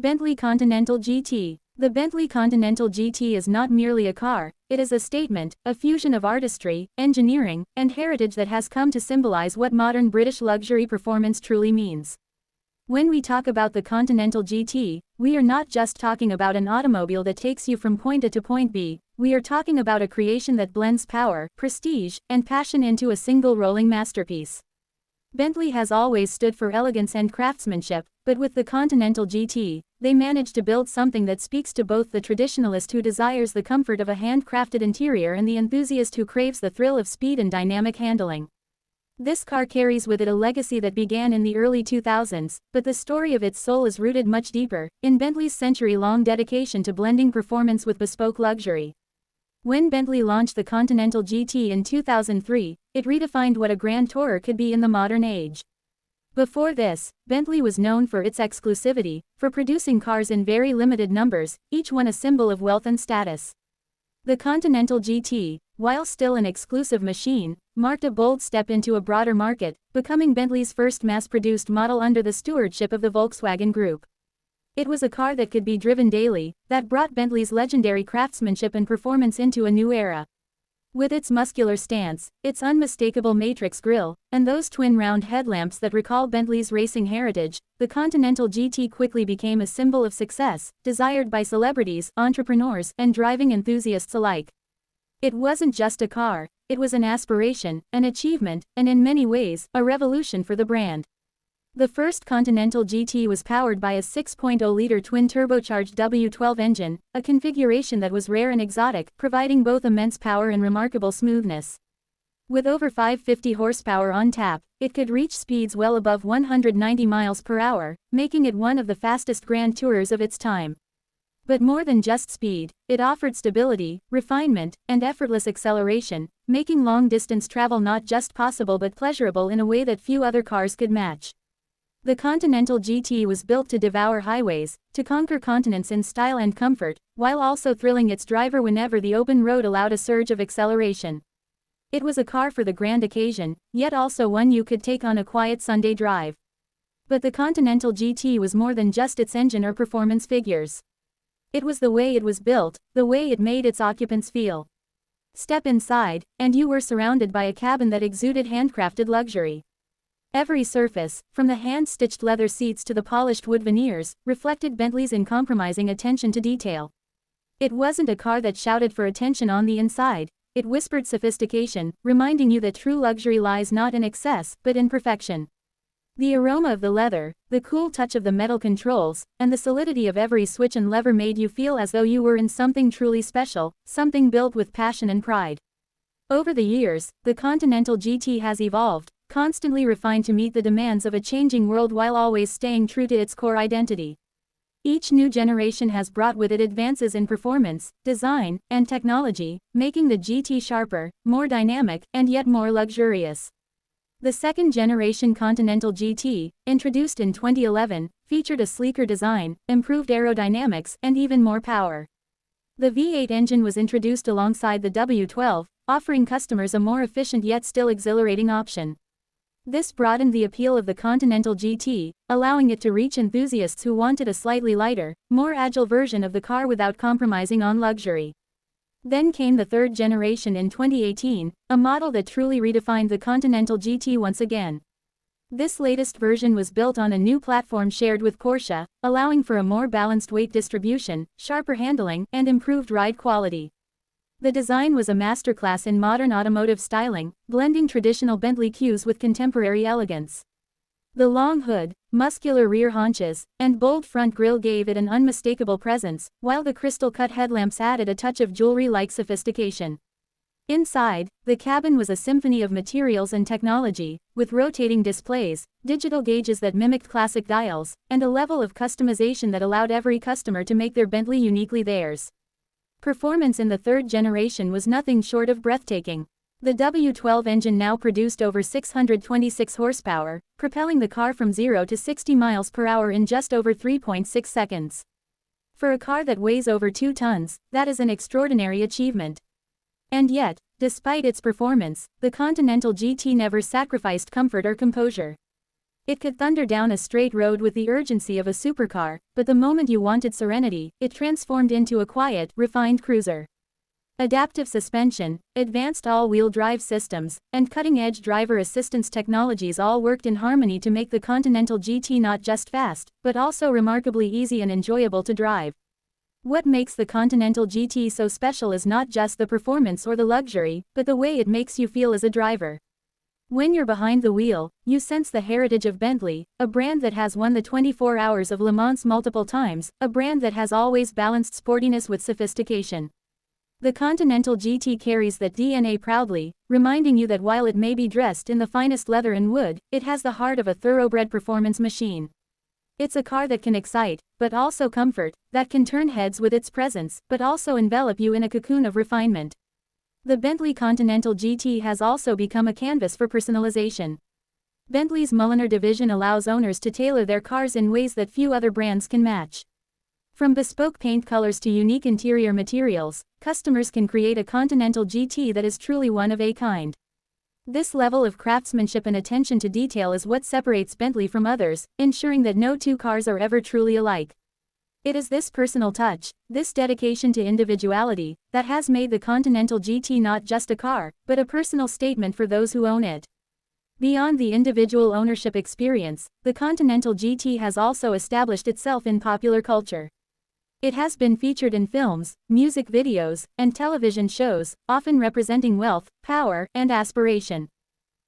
Bentley Continental GT. The Bentley Continental GT is not merely a car, it is a statement, a fusion of artistry, engineering, and heritage that has come to symbolize what modern British luxury performance truly means. When we talk about the Continental GT, we are not just talking about an automobile that takes you from point A to point B, we are talking about a creation that blends power, prestige, and passion into a single rolling masterpiece. Bentley has always stood for elegance and craftsmanship, but with the Continental GT, they managed to build something that speaks to both the traditionalist who desires the comfort of a handcrafted interior and the enthusiast who craves the thrill of speed and dynamic handling. This car carries with it a legacy that began in the early 2000s, but the story of its soul is rooted much deeper, in Bentley's century-long dedication to blending performance with bespoke luxury. When Bentley launched the Continental GT in 2003, it redefined what a grand tourer could be in the modern age. Before this, Bentley was known for its exclusivity, for producing cars in very limited numbers, each one a symbol of wealth and status. The Continental GT, while still an exclusive machine, marked a bold step into a broader market, becoming Bentley's first mass-produced model under the stewardship of the Volkswagen Group. It was a car that could be driven daily, that brought Bentley's legendary craftsmanship and performance into a new era. With its muscular stance, its unmistakable matrix grille, and those twin round headlamps that recall Bentley's racing heritage, the Continental GT quickly became a symbol of success, desired by celebrities, entrepreneurs, and driving enthusiasts alike. It wasn't just a car, it was an aspiration, an achievement, and in many ways, a revolution for the brand. The first Continental GT was powered by a 6.0-liter twin-turbocharged W12 engine, a configuration that was rare and exotic, providing both immense power and remarkable smoothness. With over 550 horsepower on tap, it could reach speeds well above 190 miles per hour, making it one of the fastest grand tourers of its time. But more than just speed, it offered stability, refinement, and effortless acceleration, making long-distance travel not just possible but pleasurable in a way that few other cars could match. The Continental GT was built to devour highways, to conquer continents in style and comfort, while also thrilling its driver whenever the open road allowed a surge of acceleration. It was a car for the grand occasion, yet also one you could take on a quiet Sunday drive. But the Continental GT was more than just its engine or performance figures. It was the way it was built, the way it made its occupants feel. Step inside, and you were surrounded by a cabin that exuded handcrafted luxury. Every surface, from the hand-stitched leather seats to the polished wood veneers, reflected Bentley's uncompromising attention to detail. It wasn't a car that shouted for attention on the inside, it whispered sophistication, reminding you that true luxury lies not in excess, but in perfection. The aroma of the leather, the cool touch of the metal controls, and the solidity of every switch and lever made you feel as though you were in something truly special, something built with passion and pride. Over the years, the Continental GT has evolved, constantly refined to meet the demands of a changing world while always staying true to its core identity. Each new generation has brought with it advances in performance, design, and technology, making the GT sharper, more dynamic, and yet more luxurious. The second-generation Continental GT, introduced in 2011, featured a sleeker design, improved aerodynamics, and even more power. The V8 engine was introduced alongside the W12, offering customers a more efficient yet still exhilarating option. This broadened the appeal of the Continental GT, allowing it to reach enthusiasts who wanted a slightly lighter, more agile version of the car without compromising on luxury. Then came the third generation in 2018, a model that truly redefined the Continental GT once again. This latest version was built on a new platform shared with Porsche, allowing for a more balanced weight distribution, sharper handling, and improved ride quality. The design was a masterclass in modern automotive styling, blending traditional Bentley cues with contemporary elegance. The long hood, muscular rear haunches, and bold front grille gave it an unmistakable presence, while the crystal-cut headlamps added a touch of jewelry-like sophistication. Inside, the cabin was a symphony of materials and technology, with rotating displays, digital gauges that mimicked classic dials, and a level of customization that allowed every customer to make their Bentley uniquely theirs. Performance in the third generation was nothing short of breathtaking. The W12 engine now produced over 626 horsepower, propelling the car from 0 to 60 miles per hour in just over 3.6 seconds. For a car that weighs over 2 tons, that is an extraordinary achievement. And yet, despite its performance, the Continental GT never sacrificed comfort or composure. It could thunder down a straight road with the urgency of a supercar, but the moment you wanted serenity, it transformed into a quiet, refined cruiser. Adaptive suspension, advanced all-wheel drive systems, and cutting-edge driver assistance technologies all worked in harmony to make the Continental GT not just fast, but also remarkably easy and enjoyable to drive. What makes the Continental GT so special is not just the performance or the luxury, but the way it makes you feel as a driver. When you're behind the wheel, you sense the heritage of Bentley, a brand that has won the 24 Hours of Le Mans multiple times, a brand that has always balanced sportiness with sophistication. The Continental GT carries that DNA proudly, reminding you that while it may be dressed in the finest leather and wood, it has the heart of a thoroughbred performance machine. It's a car that can excite, but also comfort, that can turn heads with its presence, but also envelop you in a cocoon of refinement. The Bentley Continental GT has also become a canvas for personalization. Bentley's Mulliner division allows owners to tailor their cars in ways that few other brands can match. From bespoke paint colors to unique interior materials, customers can create a Continental GT that is truly one of a kind. This level of craftsmanship and attention to detail is what separates Bentley from others, ensuring that no two cars are ever truly alike. It is this personal touch, this dedication to individuality, that has made the Continental GT not just a car, but a personal statement for those who own it. Beyond the individual ownership experience, the Continental GT has also established itself in popular culture. It has been featured in films, music videos, and television shows, often representing wealth, power, and aspiration.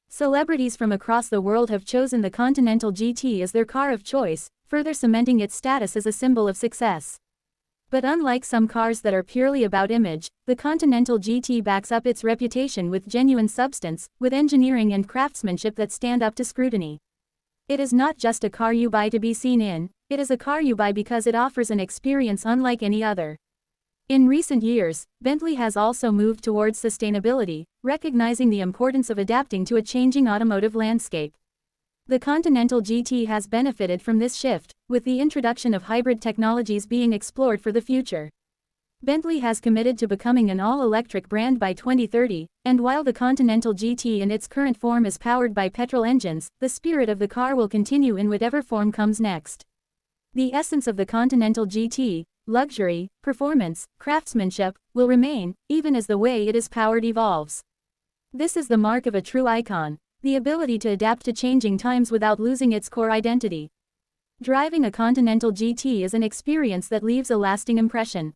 Celebrities from across the world have chosen the Continental GT as their car of choice, further cementing its status as a symbol of success. But unlike some cars that are purely about image, the Continental GT backs up its reputation with genuine substance, with engineering and craftsmanship that stand up to scrutiny. It is not just a car you buy to be seen in, it is a car you buy because it offers an experience unlike any other. In recent years, Bentley has also moved towards sustainability, recognizing the importance of adapting to a changing automotive landscape. The Continental GT has benefited from this shift, with the introduction of hybrid technologies being explored for the future. Bentley has committed to becoming an all-electric brand by 2030, and while the Continental GT in its current form is powered by petrol engines, the spirit of the car will continue in whatever form comes next. The essence of the Continental GT, luxury, performance, craftsmanship, will remain, even as the way it is powered evolves. This is the mark of a true icon, the ability to adapt to changing times without losing its core identity. Driving a Continental GT is an experience that leaves a lasting impression.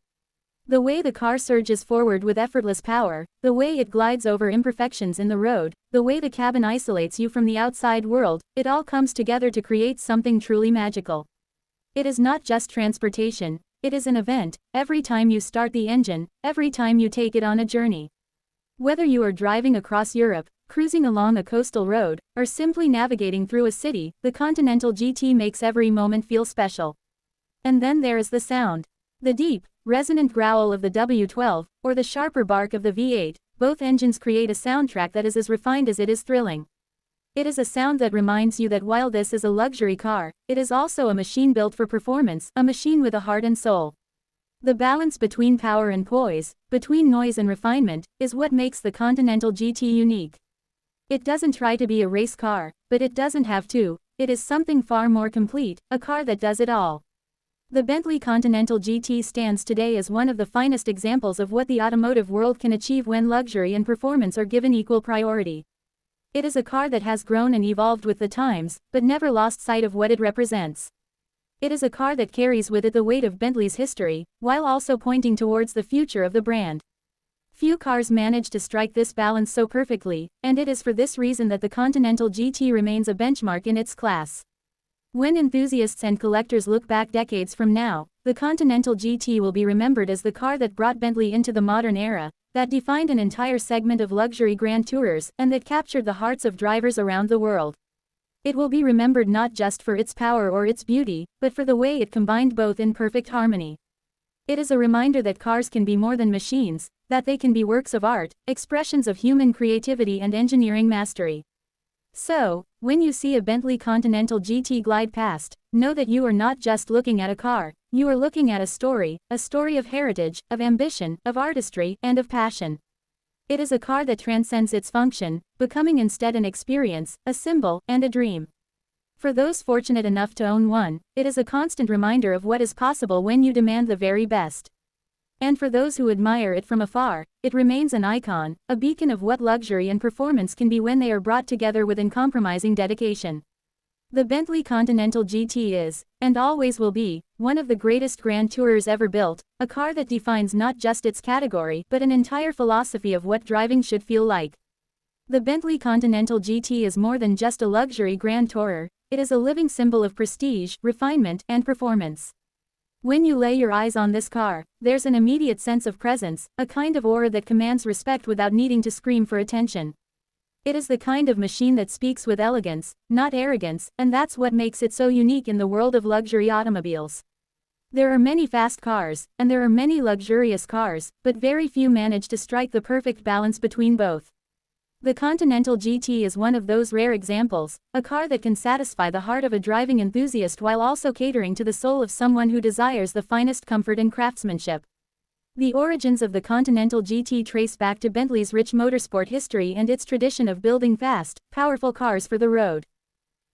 The way the car surges forward with effortless power, the way it glides over imperfections in the road, the way the cabin isolates you from the outside world, it all comes together to create something truly magical. It is not just transportation, it is an event, every time you start the engine, every time you take it on a journey. Whether you are driving across Europe, cruising along a coastal road, or simply navigating through a city, the Continental GT makes every moment feel special. And then there is the sound. The deep, resonant growl of the W12, or the sharper bark of the V8, both engines create a soundtrack that is as refined as it is thrilling. It is a sound that reminds you that while this is a luxury car, it is also a machine built for performance, a machine with a heart and soul. The balance between power and poise, between noise and refinement, is what makes the Continental GT unique. It doesn't try to be a race car, but it doesn't have to. It is something far more complete, a car that does it all. The Bentley Continental GT stands today as one of the finest examples of what the automotive world can achieve when luxury and performance are given equal priority. It is a car that has grown and evolved with the times, but never lost sight of what it represents. It is a car that carries with it the weight of Bentley's history, while also pointing towards the future of the brand. Few cars manage to strike this balance so perfectly, and it is for this reason that the Continental GT remains a benchmark in its class. When enthusiasts and collectors look back decades from now, the Continental GT will be remembered as the car that brought Bentley into the modern era, that defined an entire segment of luxury grand tourers, and that captured the hearts of drivers around the world. It will be remembered not just for its power or its beauty, but for the way it combined both in perfect harmony. It is a reminder that cars can be more than machines, that they can be works of art, expressions of human creativity and engineering mastery. So, when you see a Bentley Continental GT glide past, know that you are not just looking at a car, you are looking at a story of heritage, of ambition, of artistry, and of passion. It is a car that transcends its function, becoming instead an experience, a symbol, and a dream. For those fortunate enough to own one, it is a constant reminder of what is possible when you demand the very best. And for those who admire it from afar, it remains an icon, a beacon of what luxury and performance can be when they are brought together with uncompromising dedication. The Bentley Continental GT is, and always will be, one of the greatest grand tourers ever built, a car that defines not just its category but an entire philosophy of what driving should feel like. The Bentley Continental GT is more than just a luxury grand tourer, it is a living symbol of prestige, refinement, and performance. When you lay your eyes on this car, there's an immediate sense of presence, a kind of aura that commands respect without needing to scream for attention. It is the kind of machine that speaks with elegance, not arrogance, and that's what makes it so unique in the world of luxury automobiles. There are many fast cars, and there are many luxurious cars, but very few manage to strike the perfect balance between both. The Continental GT is one of those rare examples, a car that can satisfy the heart of a driving enthusiast while also catering to the soul of someone who desires the finest comfort and craftsmanship. The origins of the Continental GT trace back to Bentley's rich motorsport history and its tradition of building fast, powerful cars for the road.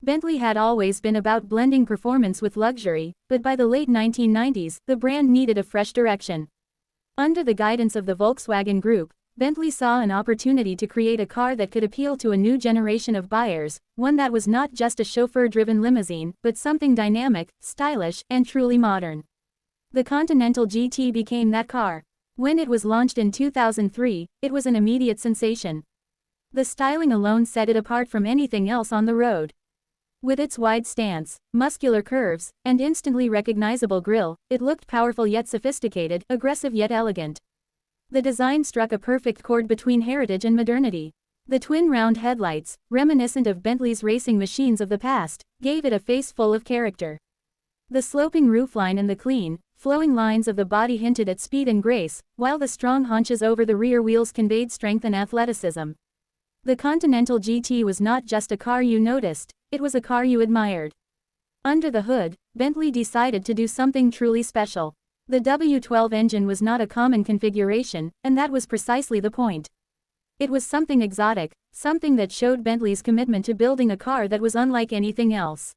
Bentley had always been about blending performance with luxury, but by the late 1990s, the brand needed a fresh direction. Under the guidance of the Volkswagen Group, Bentley saw an opportunity to create a car that could appeal to a new generation of buyers, one that was not just a chauffeur-driven limousine, but something dynamic, stylish, and truly modern. The Continental GT became that car. When it was launched in 2003, it was an immediate sensation. The styling alone set it apart from anything else on the road. With its wide stance, muscular curves, and instantly recognizable grille, it looked powerful yet sophisticated, aggressive yet elegant. The design struck a perfect chord between heritage and modernity. The twin round headlights, reminiscent of Bentley's racing machines of the past, gave it a face full of character. The sloping roofline and the clean, flowing lines of the body hinted at speed and grace, while the strong haunches over the rear wheels conveyed strength and athleticism. The Continental GT was not just a car you noticed, it was a car you admired. Under the hood, Bentley decided to do something truly special. The W12 engine was not a common configuration, and that was precisely the point. It was something exotic, something that showed Bentley's commitment to building a car that was unlike anything else.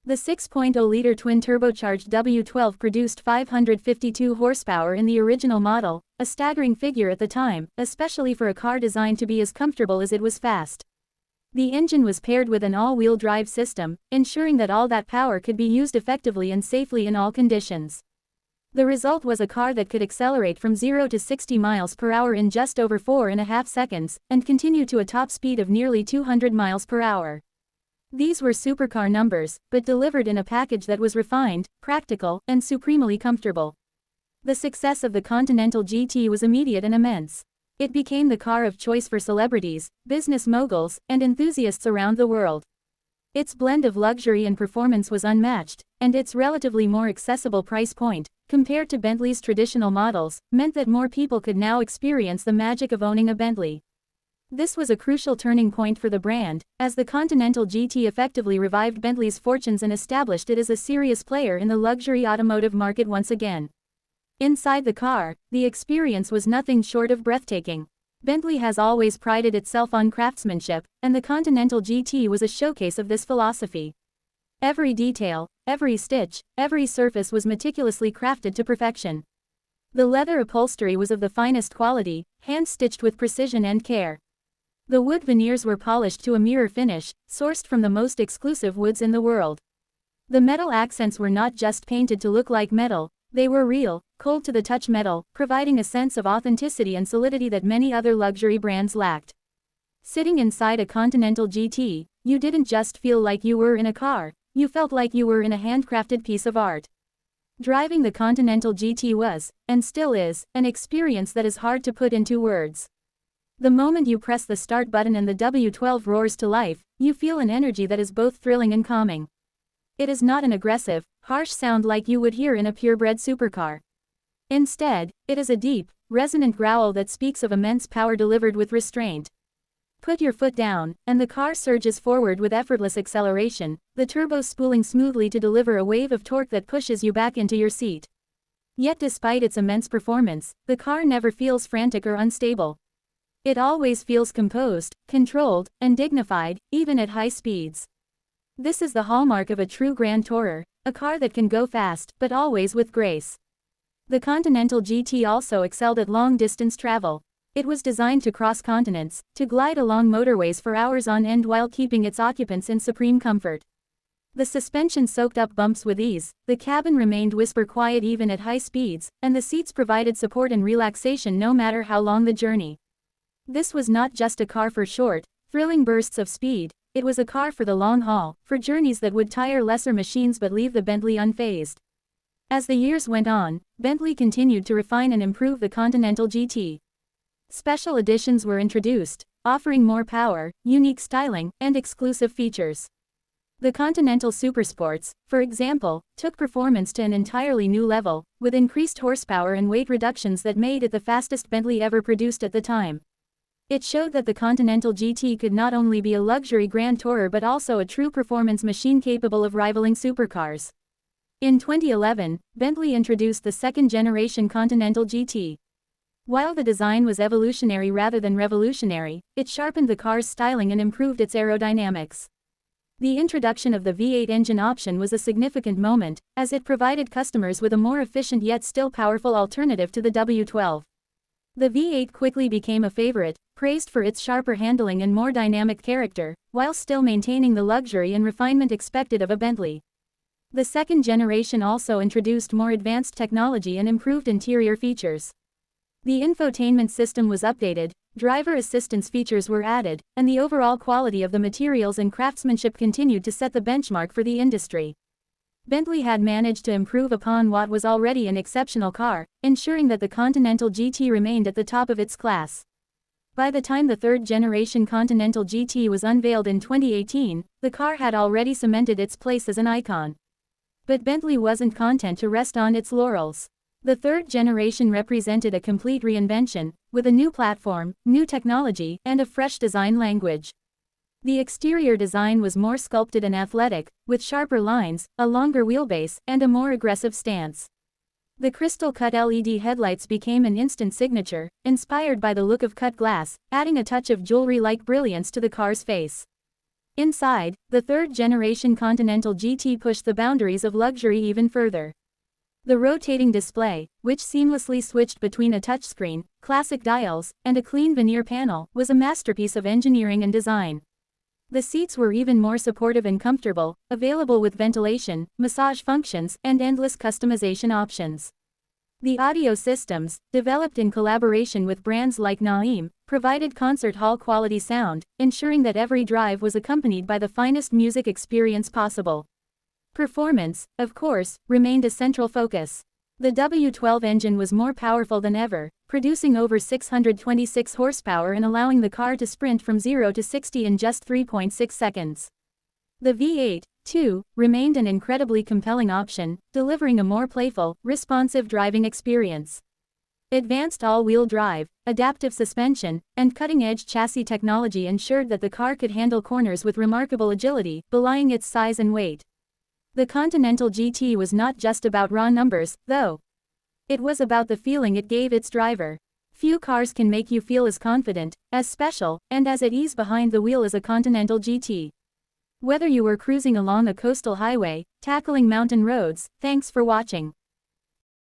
The 6.0-liter twin-turbocharged W12 produced 552 horsepower in the original model, a staggering figure at the time, especially for a car designed to be as comfortable as it was fast. The engine was paired with an all-wheel drive system, ensuring that all that power could be used effectively and safely in all conditions. The result was a car that could accelerate from 0 to 60 miles per hour in just over 4.5 seconds, and continue to a top speed of nearly 200 miles per hour. These were supercar numbers, but delivered in a package that was refined, practical, and supremely comfortable. The success of the Continental GT was immediate and immense. It became the car of choice for celebrities, business moguls, and enthusiasts around the world. Its blend of luxury and performance was unmatched, and its relatively more accessible price point, compared to Bentley's traditional models, meant that more people could now experience the magic of owning a Bentley. This was a crucial turning point for the brand, as the Continental GT effectively revived Bentley's fortunes and established it as a serious player in the luxury automotive market once again. Inside the car, the experience was nothing short of breathtaking. Bentley has always prided itself on craftsmanship, and the Continental GT was a showcase of this philosophy. Every detail, every stitch, every surface was meticulously crafted to perfection. The leather upholstery was of the finest quality, hand-stitched with precision and care. The wood veneers were polished to a mirror finish, sourced from the most exclusive woods in the world. The metal accents were not just painted to look like metal, they were real, cold-to-the-touch metal, providing a sense of authenticity and solidity that many other luxury brands lacked. Sitting inside a Continental GT, you didn't just feel like you were in a car, you felt like you were in a handcrafted piece of art. Driving the Continental GT was, and still is, an experience that is hard to put into words. The moment you press the start button and the W12 roars to life, you feel an energy that is both thrilling and calming. It is not an aggressive, harsh sound like you would hear in a purebred supercar. Instead, it is a deep, resonant growl that speaks of immense power delivered with restraint. Put your foot down, and the car surges forward with effortless acceleration, the turbo spooling smoothly to deliver a wave of torque that pushes you back into your seat. Yet despite its immense performance, the car never feels frantic or unstable. It always feels composed, controlled, and dignified, even at high speeds. This is the hallmark of a true Grand Tourer, a car that can go fast, but always with grace. The Continental GT also excelled at long-distance travel. It was designed to cross continents, to glide along motorways for hours on end while keeping its occupants in supreme comfort. The suspension soaked up bumps with ease, the cabin remained whisper quiet even at high speeds, and the seats provided support and relaxation no matter how long the journey. This was not just a car for short, thrilling bursts of speed, it was a car for the long haul, for journeys that would tire lesser machines but leave the Bentley unfazed. As the years went on, Bentley continued to refine and improve the Continental GT. Special editions were introduced, offering more power, unique styling, and exclusive features. The Continental Supersports, for example, took performance to an entirely new level, with increased horsepower and weight reductions that made it the fastest Bentley ever produced at the time. It showed that the Continental GT could not only be a luxury Grand Tourer but also a true performance machine capable of rivaling supercars. In 2011, Bentley introduced the second-generation Continental GT. While the design was evolutionary rather than revolutionary, it sharpened the car's styling and improved its aerodynamics. The introduction of the V8 engine option was a significant moment, as it provided customers with a more efficient yet still powerful alternative to the W12. The V8 quickly became a favorite, praised for its sharper handling and more dynamic character, while still maintaining the luxury and refinement expected of a Bentley. The second generation also introduced more advanced technology and improved interior features. The infotainment system was updated, driver assistance features were added, and the overall quality of the materials and craftsmanship continued to set the benchmark for the industry. Bentley had managed to improve upon what was already an exceptional car, ensuring that the Continental GT remained at the top of its class. By the time the third-generation Continental GT was unveiled in 2018, the car had already cemented its place as an icon. But Bentley wasn't content to rest on its laurels. The third generation represented a complete reinvention, with a new platform, new technology, and a fresh design language. The exterior design was more sculpted and athletic, with sharper lines, a longer wheelbase, and a more aggressive stance. The crystal-cut LED headlights became an instant signature, inspired by the look of cut glass, adding a touch of jewelry-like brilliance to the car's face. Inside, the third-generation Continental GT pushed the boundaries of luxury even further. The rotating display, which seamlessly switched between a touchscreen, classic dials, and a clean veneer panel, was a masterpiece of engineering and design. The seats were even more supportive and comfortable, available with ventilation, massage functions, and endless customization options. The audio systems, developed in collaboration with brands like Naim, provided concert hall quality sound, ensuring that every drive was accompanied by the finest music experience possible. Performance, of course, remained a central focus. The W12 engine was more powerful than ever, producing over 626 horsepower and allowing the car to sprint from 0 to 60 in just 3.6 seconds. The V8, too, remained an incredibly compelling option, delivering a more playful, responsive driving experience. Advanced all-wheel drive, adaptive suspension, and cutting-edge chassis technology ensured that the car could handle corners with remarkable agility, belying its size and weight. The Continental GT was not just about raw numbers, though. It was about the feeling it gave its driver. Few cars can make you feel as confident, as special, and as at ease behind the wheel as a Continental GT. Whether you were cruising along a coastal highway, tackling mountain roads, thanks for watching.